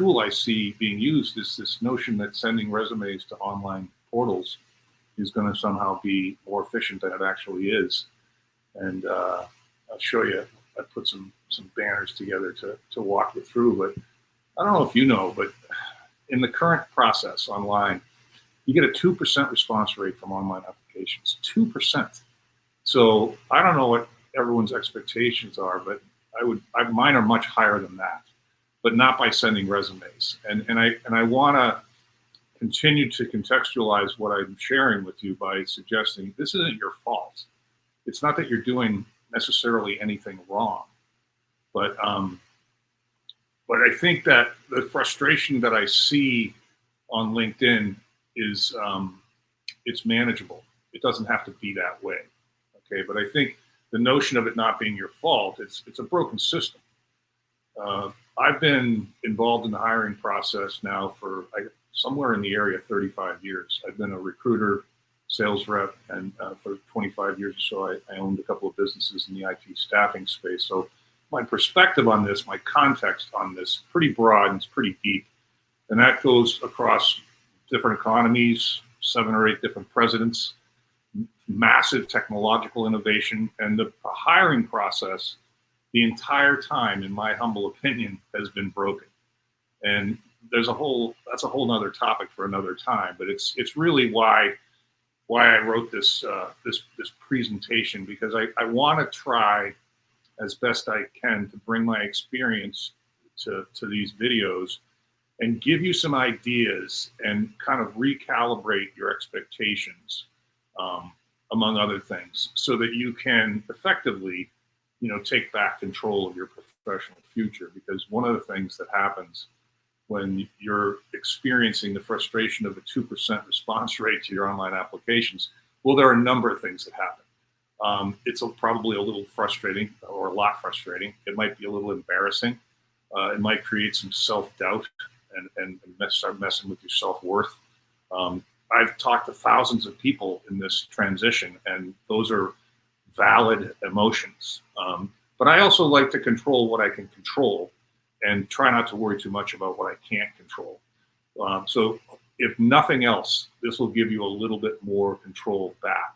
tool I see being used is this notion that sending resumes to online portals is going to somehow be more efficient than it actually is. And I'll show you. I put some banners together to walk you through. But I don't know if you know, but in the current process online, you get a 2% response rate from online applications. 2%. So I don't know what everyone's expectations are, but mine are much higher than that, but not by sending resumes. And I want to continue to contextualize what I'm sharing with you by suggesting this isn't your fault. It's not that you're doing necessarily anything wrong, but I think that the frustration that I see on LinkedIn is it's manageable. It doesn't have to be that way, okay? But I think the notion of it not being your fault, it's a broken system. I've been involved in the hiring process now for somewhere in the area 35 years. I've been a recruiter, sales rep, and for 25 years or so, I owned a couple of businesses in the IT staffing space. So my perspective on this, my context on this, pretty broad and it's pretty deep. And that goes across different economies, 7 or 8 different presidents, massive technological innovation, and the hiring process the entire time, in my humble opinion, has been broken. And that's a whole nother topic for another time, but it's really why I wrote this presentation, because I want to try as best I can to bring my experience to these videos and give you some ideas and kind of recalibrate your expectations, among other things, so that you can effectively, take back control of your professional future. Because one of the things that happens when you're experiencing the frustration of a 2% response rate to your online applications, well, there are a number of things that happen. It's probably a little frustrating, or a lot frustrating. It might be a little embarrassing. It might create some self-doubt and start messing with your self-worth. I've talked to thousands of people in this transition, and those are valid emotions. But I also like to control what I can control and try not to worry too much about what I can't control. So if nothing else, this will give you a little bit more control back.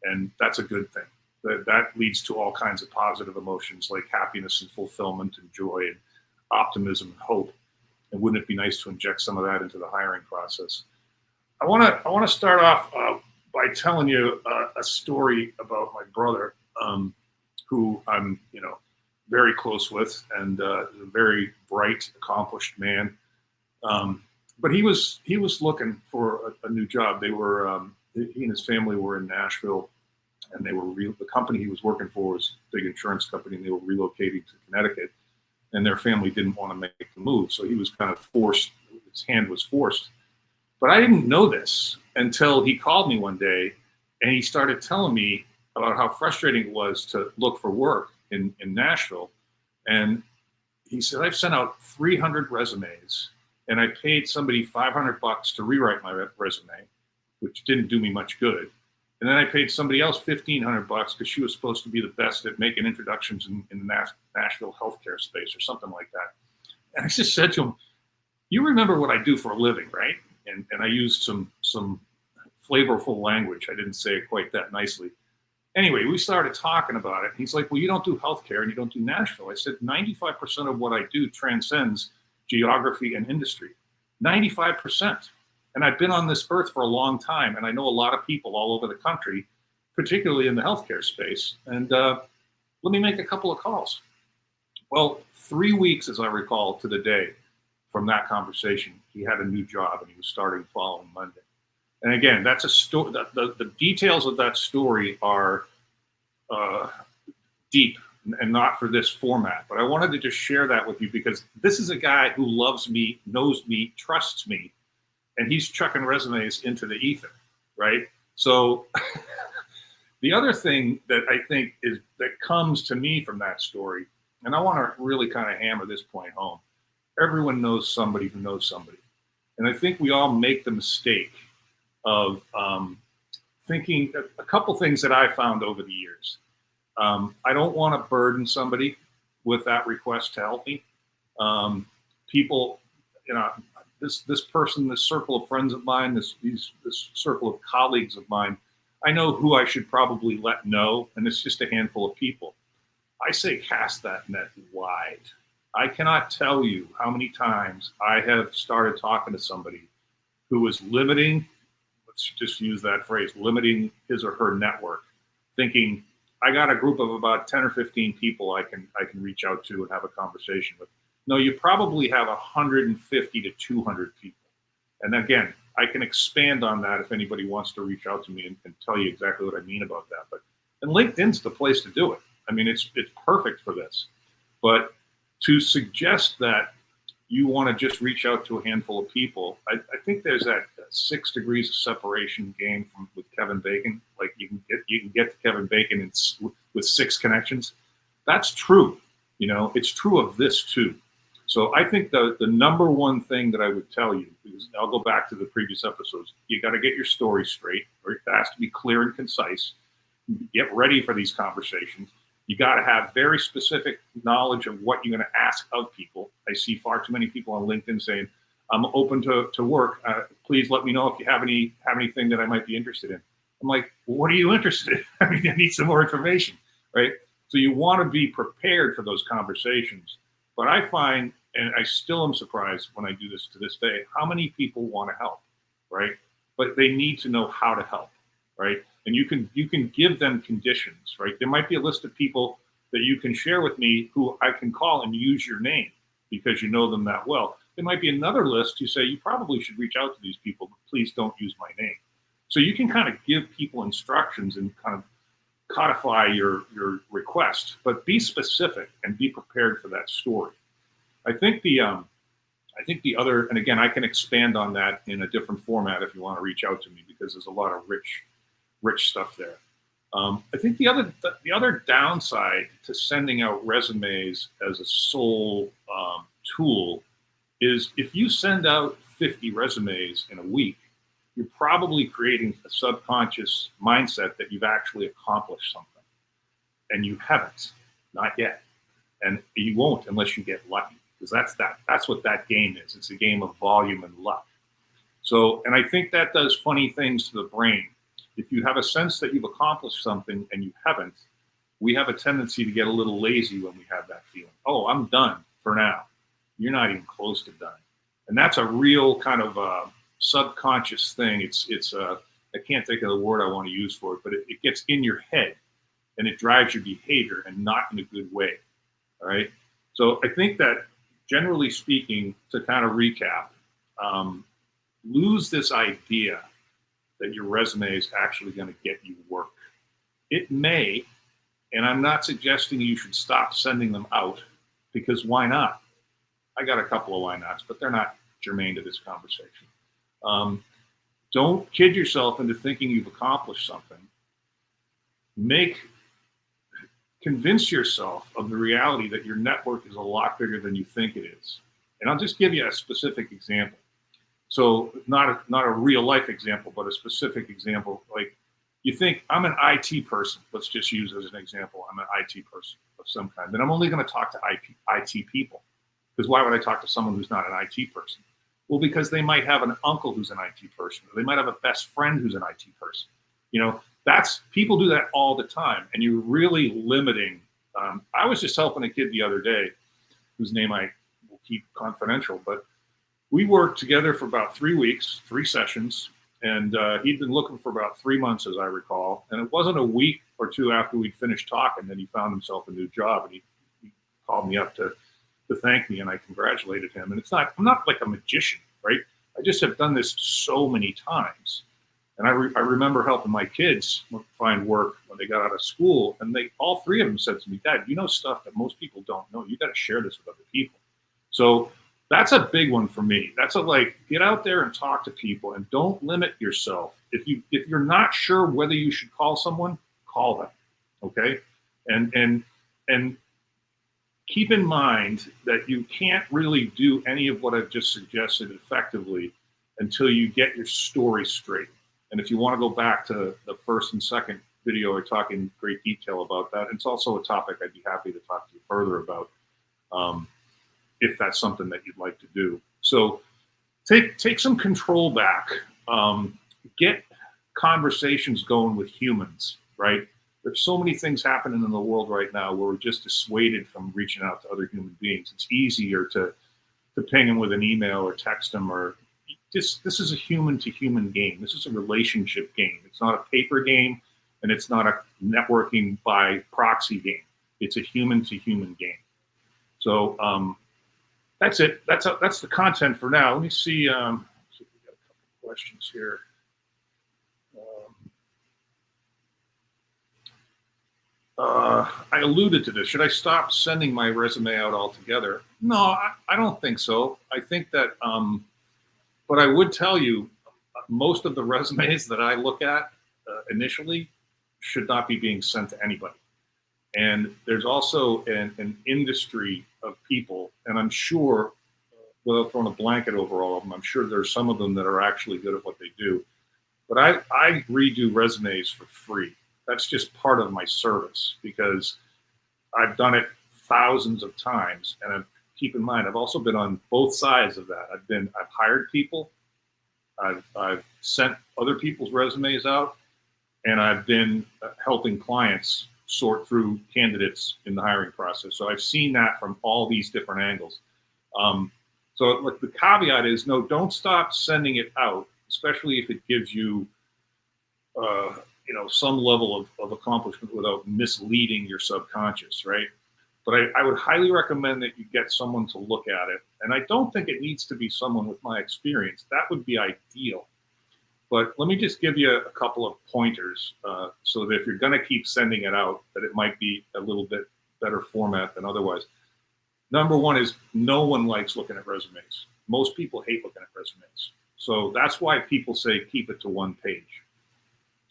And that's a good thing. That leads to all kinds of positive emotions like happiness and fulfillment and joy and optimism and hope. And wouldn't it be nice to inject some of that into the hiring process? I want to start off by telling you a story about my brother, who I'm very close with, and a very bright, accomplished man. But he was looking for a new job. They were he and his family were in Nashville, and they were the company he was working for was a big insurance company, and they were relocating to Connecticut, and their family didn't want to make the move, so he was kind of forced. His hand was forced. But I didn't know this until he called me one day, and he started telling me about how frustrating it was to look for work in Nashville. And he said, I've sent out 300 resumes, and I paid somebody $500 to rewrite my resume, which didn't do me much good. And then I paid somebody else $1,500 because she was supposed to be the best at making introductions in the Nashville healthcare space or something like that. And I just said to him, you remember what I do for a living, right? And I used some flavorful language. I didn't say it quite that nicely. Anyway, we started talking about it. He's like, well, you don't do healthcare and you don't do Nashville. I said, 95% of what I do transcends geography and industry. 95%. And I've been on this earth for a long time, and I know a lot of people all over the country, particularly in the healthcare space. And let me make a couple of calls. Well, 3 weeks, as I recall, to the day from that conversation, he had a new job and he was starting the following Monday. And again, that's a story. The details of that story are deep and not for this format. But I wanted to just share that with you because this is a guy who loves me, knows me, trusts me, and he's chucking resumes into the ether, right? So the other thing that I think that comes to me from that story, and I want to really kind of hammer this point home. Everyone knows somebody who knows somebody. And I think we all make the mistake of thinking a couple things that I found over the years. I don't want to burden somebody with that request to help me. People, you know, this person, this circle of friends of mine, this circle of colleagues of mine, I know who I should probably let know, and it's just a handful of people. I say cast that net wide. I cannot tell you how many times I have started talking to somebody who was limiting, let's just use that phrase, limiting his or her network, thinking, I got a group of about 10 or 15 people I can reach out to and have a conversation with. No, you probably have 150 to 200 people. And again, I can expand on that if anybody wants to reach out to me and tell you exactly what I mean about that. But and LinkedIn's the place to do it. I mean, it's perfect for this. But to suggest that you want to just reach out to a handful of people, I think there's that 6 degrees of separation game with Kevin Bacon. Like you can get to Kevin Bacon with 6 connections. That's true. You know, it's true of this too. So I think the number one thing that I would tell you is, I'll go back to the previous episodes, you got to get your story straight, or it has to be clear and concise. Get ready for these conversations. You got to have very specific knowledge of what you're going to ask of people. I see far too many people on LinkedIn saying, I'm open to work. Please let me know if you have anything that I might be interested in. I'm like, well, what are you interested in? I mean, I need some more information, right? So you want to be prepared for those conversations. But I find, and I still am surprised when I do this to this day, how many people want to help, right? But they need to know how to help, right? And you can give them conditions, right? There might be a list of people that you can share with me who I can call and use your name because you know them that well. There might be another list you say you probably should reach out to these people, but please don't use my name. So you can kind of give people instructions and kind of codify your request, but be specific and be prepared for that story. I think the other, and again, I can expand on that in a different format if you want to reach out to me, because there's a lot of rich stuff there. I think the other downside to sending out resumes as a sole tool is if you send out 50 resumes in a week, you're probably creating a subconscious mindset that you've actually accomplished something. And you haven't, not yet. And you won't unless you get lucky, because that's what that game is. It's a game of volume and luck. So, and I think that does funny things to the brain. If you have a sense that you've accomplished something and you haven't, we have a tendency to get a little lazy when we have that feeling. Oh, I'm done for now. You're not even close to done. And that's a real kind of subconscious thing. It's I can't think of the word I want to use for it, but it gets in your head and it drives your behavior, and not in a good way. All right. So I think that generally speaking, to kind of recap, lose this idea that your resume is actually going to get you work. It may, and I'm not suggesting you should stop sending them out, because why not? I got a couple of why nots, but they're not germane to this conversation. Don't kid yourself into thinking you've accomplished something. Convince yourself of the reality that your network is a lot bigger than you think it is. And I'll just give you a specific example. So not a real life example, but a specific example. Like, you think, I'm an IT person. Let's just use as an example, I'm an IT person of some kind. Then I'm only going to talk to IT people. Because why would I talk to someone who's not an IT person? Well, because they might have an uncle who's an IT person, or they might have a best friend who's an IT person. You know, people do that all the time, and you're really limiting. I was just helping a kid the other day, whose name I will keep confidential, but we worked together for about 3 weeks, 3 sessions, and he'd been looking for about 3 months, as I recall. And it wasn't a week or two after we'd finished talking that he found himself a new job, and he called me up to thank me, and I congratulated him. And I'm not like a magician, right? I just have done this so many times. And I remember helping my kids find work when they got out of school, and all 3 of them said to me, Dad, you know stuff that most people don't know. You got to share this with other people. So that's a big one for me. That's get out there and talk to people, and don't limit yourself. If you're not sure whether you should call someone, call them. Okay. And keep in mind that you can't really do any of what I've just suggested effectively until you get your story straight. And if you want to go back to the first and second video, I talk in great detail about that. It's also a topic I'd be happy to talk to you further about if that's something that you'd like to do. So take some control back. Get conversations going with humans, right? There's so many things happening in the world right now where we're just dissuaded from reaching out to other human beings. It's easier to ping them with an email or text them, or this is a human to human game. This is a relationship game. It's not a paper game, and it's not a networking by proxy game. It's a human to human game. So that's it. That's the content for now. Let me see. See if we got a couple questions here. I alluded to this. Should I stop sending my resume out altogether? No, I don't think so. I think that, but I would tell you, most of the resumes that I look at initially should not be being sent to anybody. And there's also an industry of people, and I'm sure, without throwing a blanket over all of them, I'm sure there's some of them that are actually good at what they do. But I redo resumes for free. That's just part of my service because I've done it thousands of times. And keep in mind, I've also been on both sides of that. I've hired people, I've sent other people's resumes out, and I've been helping clients sort through candidates in the hiring process. So I've seen that from all these different angles. So look, the caveat is, no, don't stop sending it out, especially if it gives you, some level of accomplishment without misleading your subconscious, right? But I would highly recommend that you get someone to look at it. And I don't think it needs to be someone with my experience. That would be ideal. But let me just give you a couple of pointers so that if you're going to keep sending it out, that it might be a little bit better format than otherwise. Number one is, no one likes looking at resumes. Most people hate looking at resumes. So that's why people say keep it to 1 page.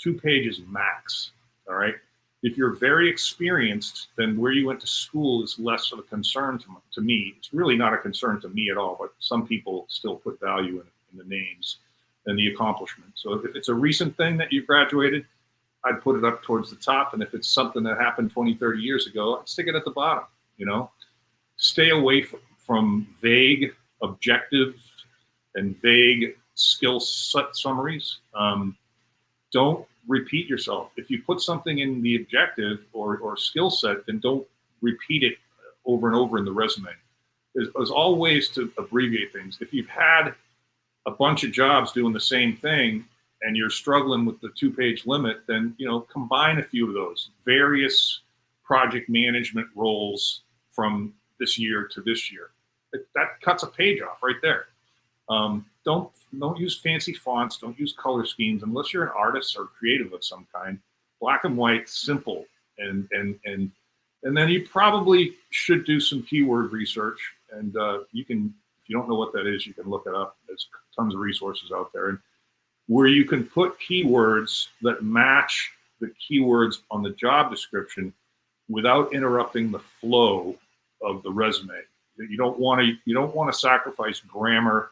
2 pages max, all right? If you're very experienced, then where you went to school is less of a concern to me. It's really not a concern to me at all, but some people still put value in the names and the accomplishment. So if it's a recent thing that you graduated, I'd put it up towards the top. And if it's something that happened 20, 30 years ago, I'd stick it at the bottom, Stay away from vague objectives and vague skill set summaries. Don't repeat yourself. If you put something in the objective or skill set, then don't repeat it over and over in the resume. There's all ways to abbreviate things. If you've had a bunch of jobs doing the same thing and you're struggling with the 2-page limit, then combine a few of those various project management roles from this year to this year. That cuts a page off right there. Don't use fancy fonts. Don't use color schemes unless you're an artist or creative of some kind. Black and white, simple, and then you probably should do some keyword research. And you can, if you don't know what that is, you can look it up. There's tons of resources out there, and where you can put keywords that match the keywords on the job description without interrupting the flow of the resume. You don't want to sacrifice grammar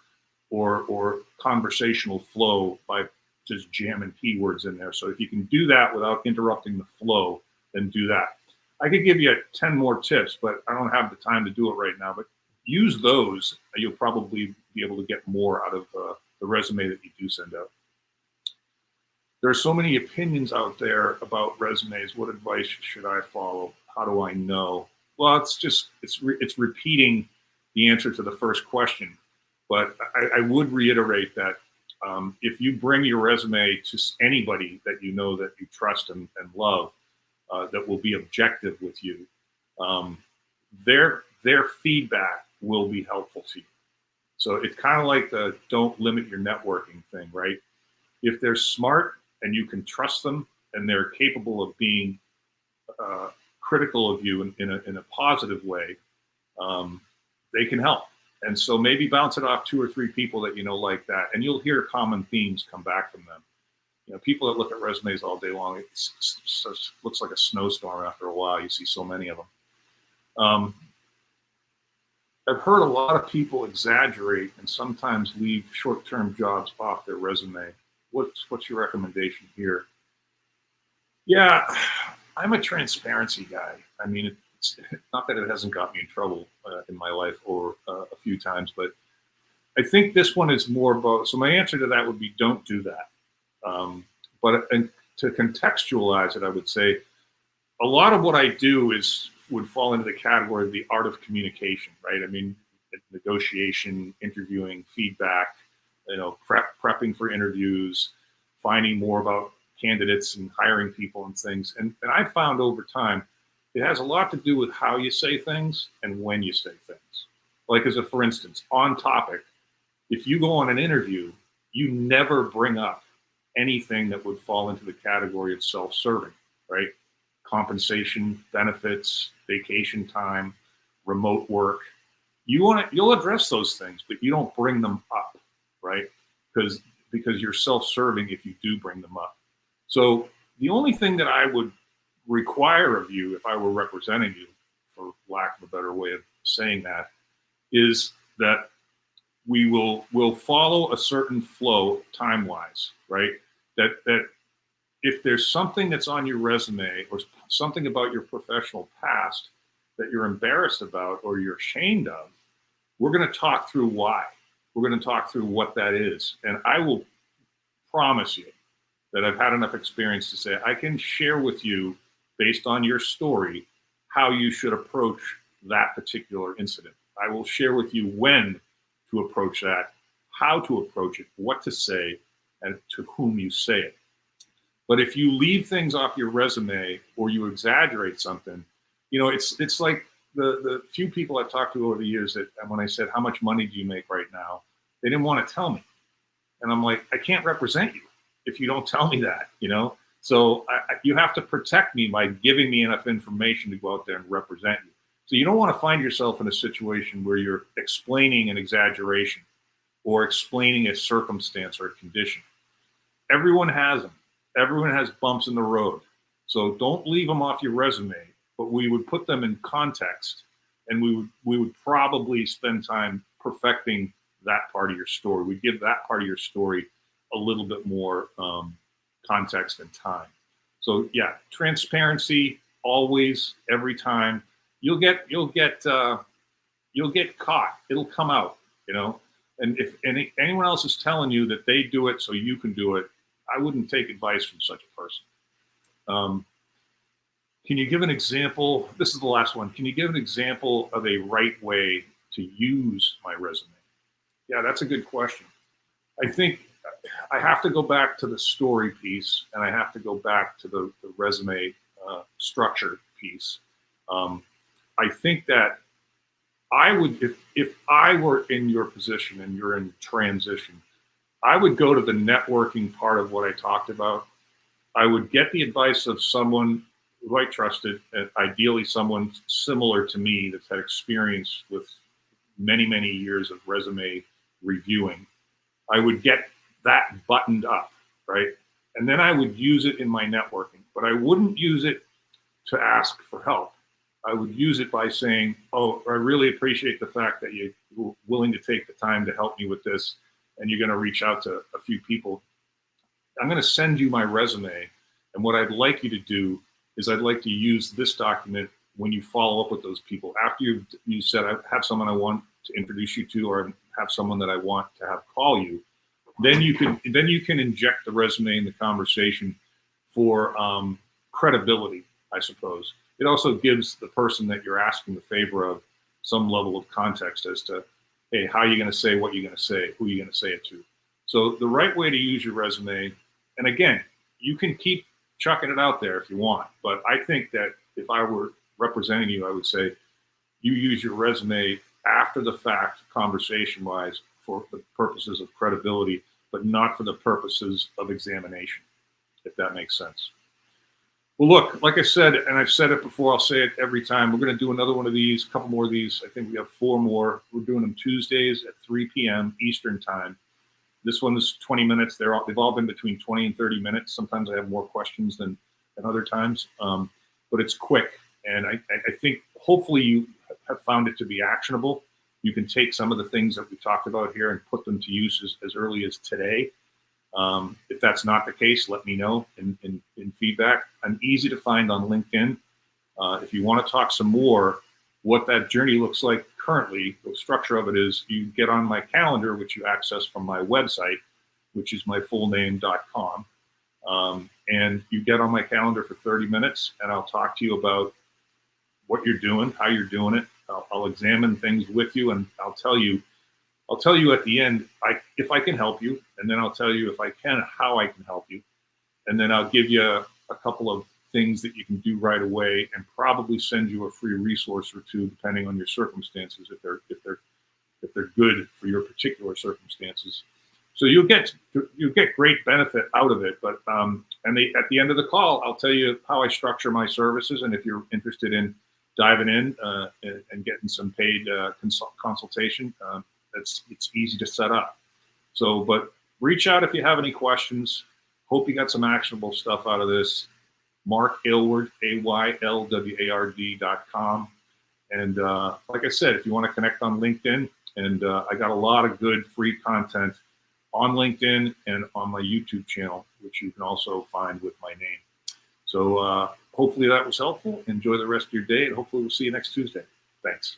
or conversational flow by just jamming keywords in there. So if you can do that without interrupting the flow, then do that. I could give you 10 more tips, but I don't have the time to do it right now. But use those. You'll probably be able to get more out of the resume that you do send out. There are so many opinions out there about resumes. What advice should I follow? How do I know? Well, it's repeating the answer to the first question. But I would reiterate that if you bring your resume to anybody that you know that you trust and love, that will be objective with you, their feedback will be helpful to you. So it's kind of like the don't limit your networking thing, right? If they're smart and you can trust them and they're capable of being critical of you in a positive way, they can help. And so maybe bounce it off 2 or 3 people that like that, and you'll hear common themes come back from them. People that look at resumes all day long, it looks like a snowstorm after a while. You see so many of them. I've heard a lot of people exaggerate and sometimes leave short-term jobs off their resume. What's your recommendation here? Yeah, I'm a transparency guy. I mean, it's not that it hasn't got me in trouble in my life or a few times, but I think this one is more about, so my answer to that would be don't do that. But to contextualize it, I would say a lot of what I do would fall into the category of the art of communication, right? I mean, negotiation, interviewing, feedback, prepping for interviews, finding more about candidates and hiring people and things. And I found over time, it has a lot to do with how you say things and when you say things. Like for instance, on topic, if you go on an interview, you never bring up anything that would fall into the category of self-serving, right? Compensation, benefits, vacation time, remote work. You'll address those things, but you don't bring them up, right? Because you're self-serving if you do bring them up. So the only thing that I would require of you, if I were representing you, for lack of a better way of saying that, is that we'll follow a certain flow time-wise, right? That if there's something that's on your resume or something about your professional past that you're embarrassed about or you're ashamed of, we're going to talk through why. We're going to talk through what that is. And I will promise you that I've had enough experience to say I can share with you, based on your story, how you should approach that particular incident. I will share with you when to approach that, how to approach it, what to say, and to whom you say it. But if you leave things off your resume or you exaggerate something, it's like the few people I've talked to over the years that when I said, how much money do you make right now? They didn't want to tell me. And I'm like, I can't represent you if you don't tell me that, So you have to protect me by giving me enough information to go out there and represent you. So you don't want to find yourself in a situation where you're explaining an exaggeration or explaining a circumstance or a condition. Everyone has them. Everyone has bumps in the road. So don't leave them off your resume, but we would put them in context, and we would probably spend time perfecting that part of your story. We give that part of your story a little bit more context and time. So yeah, transparency always, every time. You'll get caught. It'll come out, And if anyone else is telling you that they do it so you can do it, I wouldn't take advice from such a person. Can you give an example? This is the last one. Can you give an example of a right way to use my resume? Yeah, that's a good question. I think I have to go back to the story piece, and I have to go back to the resume structure piece. I think that I would, if I were in your position and you're in transition, I would go to the networking part of what I talked about. I would get the advice of someone who I trusted, ideally someone similar to me that's had experience with many, many years of resume reviewing. I would get that buttoned up, right? And then I would use it in my networking, but I wouldn't use it to ask for help. I would use it by saying, oh, I really appreciate the fact that you're willing to take the time to help me with this, and you're going to reach out to a few people. I'm going to send you my resume, and what I'd like you to do is I'd like to use this document when you follow up with those people. After you said, I have someone I want to introduce you to, or have someone that I want to have call you, then you can inject the resume in the conversation for credibility, I suppose. It also gives the person that you're asking the favor of some level of context as to, hey, how are you going to say what you're going to say? Who are you going to say it to? So the right way to use your resume, and again, you can keep chucking it out there if you want, but I think that if I were representing you, I would say you use your resume after the fact, conversation-wise, for the purposes of credibility, but not for the purposes of examination, if that makes sense. Well, look, like I said, and I've said it before, I'll say it every time, we're going to do another one of these, a couple more of these. I think we have 4 more. We're doing them Tuesdays at 3 p.m. Eastern time. This one is 20 minutes. They've all been between 20 and 30 minutes. Sometimes I have more questions than other times, but it's quick. And I think hopefully you have found it to be actionable. You can take some of the things that we've talked about here and put them to use as early as today. If that's not the case, let me know in feedback. I'm easy to find on LinkedIn. If you want to talk some more, what that journey looks like currently, the structure of it is you get on my calendar, which you access from my website, which is myfullname.com. And you get on my calendar for 30 minutes, and I'll talk to you about what you're doing, how you're doing it. I'll examine things with you, and I'll tell you at the end if I can help you, and then I'll tell you if I can how I can help you, and then I'll give you a couple of things that you can do right away, and probably send you a free resource or two depending on your circumstances if they're good for your particular circumstances. So you'll get great benefit out of it. But at the end of the call, I'll tell you how I structure my services, and if you're interested in diving in and getting some paid consultation, it's easy to set up. So, but reach out if you have any questions. Hope you got some actionable stuff out of this. Mark Aylward, AYLWARD.com. And like I said, if you want to connect on LinkedIn, and I got a lot of good free content on LinkedIn and on my YouTube channel, which you can also find with my name. So hopefully that was helpful. Enjoy the rest of your day, and hopefully we'll see you next Tuesday. Thanks.